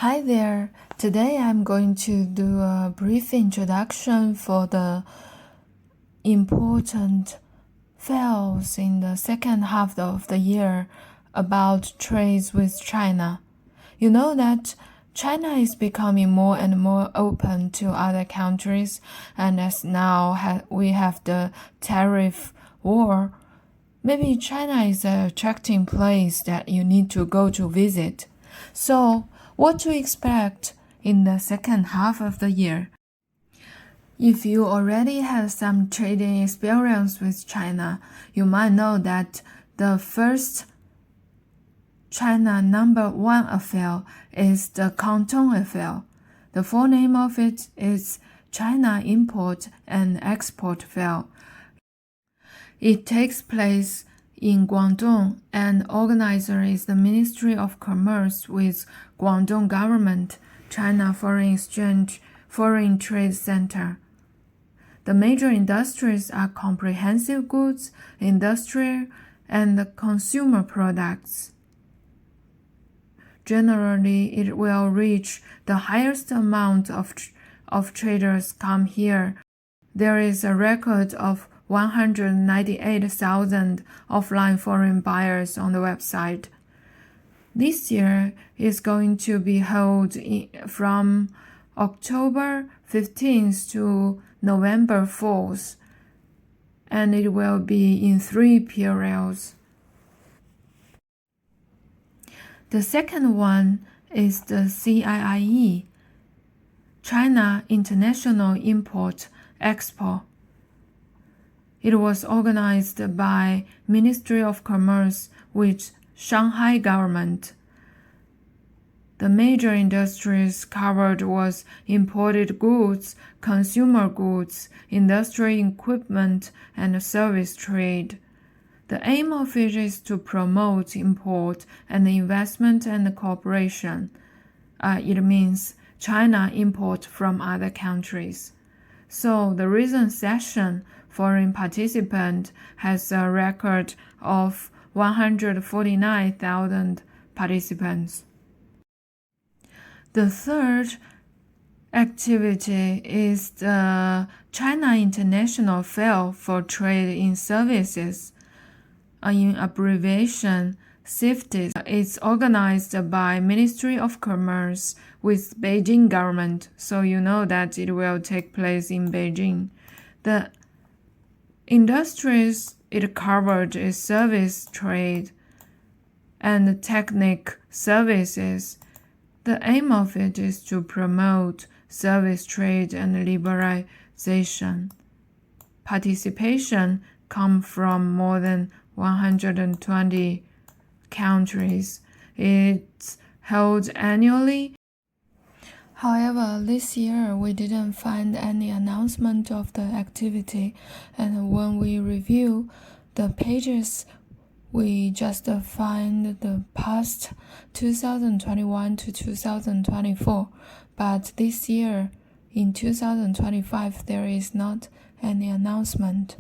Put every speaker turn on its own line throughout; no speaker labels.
Hi there. Today I'm going to do a brief introduction for the important files in the second half of the year about trades with China. You know that China is becoming more and more open to other countries, and as now we have the tariff war, maybe China is an attracting place that you need to go to visit. So, what to expect in the second half of the year? If you already have some trading experience with China, you might know that the first China #1 affair is the Canton affair. The full name of it is China Import and Export Fair. It takes place in Guangdong, and organizer is the Ministry of Commerce with Guangdong Government, China Foreign Trade Center. The major industries are comprehensive goods, industrial, and consumer products. Generally, it will reach the highest amount of traders come here. There is a record of 198,000 offline foreign buyers on the website. This year is going to be held from October 15th to November 4th, and it will be in 3 periods. The second one is the CIIE, China International Import Expo. It was organized by Ministry of Commerce with Shanghai government. The major industries covered was imported goods, consumer goods, industrial equipment, and service trade. The aim of it is to promote import and investment and cooperation. It means China import from other countries. So the recent session, foreign participant has a record of 149,000 participants. The third activity is the China International Fair for Trade in Services, in abbreviation CIFTIS. It's organized by Ministry of Commerce with Beijing government, so you know that it will take place in Beijing. The industries it covered is service trade and technical services. The aim of it is to promote service trade and liberalization. Participation comes from more than 120 countries. It's held annually. However, this year we didn't find any announcement of the activity, and when we review the pages, we just find the past 2021 to 2024. But this year, in 2025, there is not any announcement.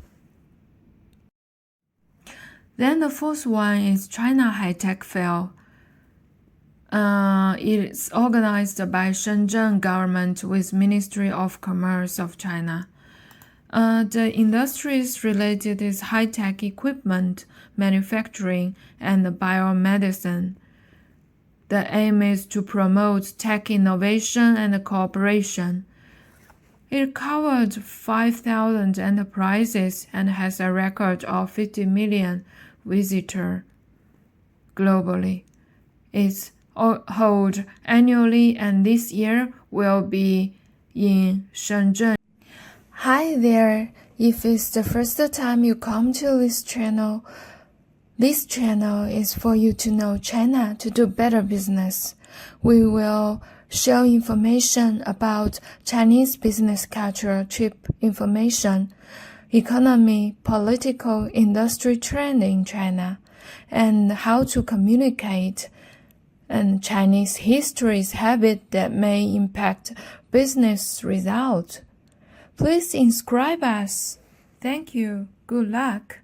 Then the fourth one is China High-Tech Fair. It's organized by Shengzhen government with Ministry of Commerce of China. The industries related is high-tech equipment, manufacturing, and biomedicine. The aim is to promote tech innovation and cooperation. It covered 5,000 enterprises and has a record of 50 million visitors globally. It's held annually, and this year will be in Shengzhen. Hi there! If it's the first time you come to this channel is for you to know China to do better business. We will share information about Chinese business culture, trip information, economy, political, industry trend in China, and how to communicate, and Chinese history's habit that may impact business result. Please subscribe us. Thank you. Good luck.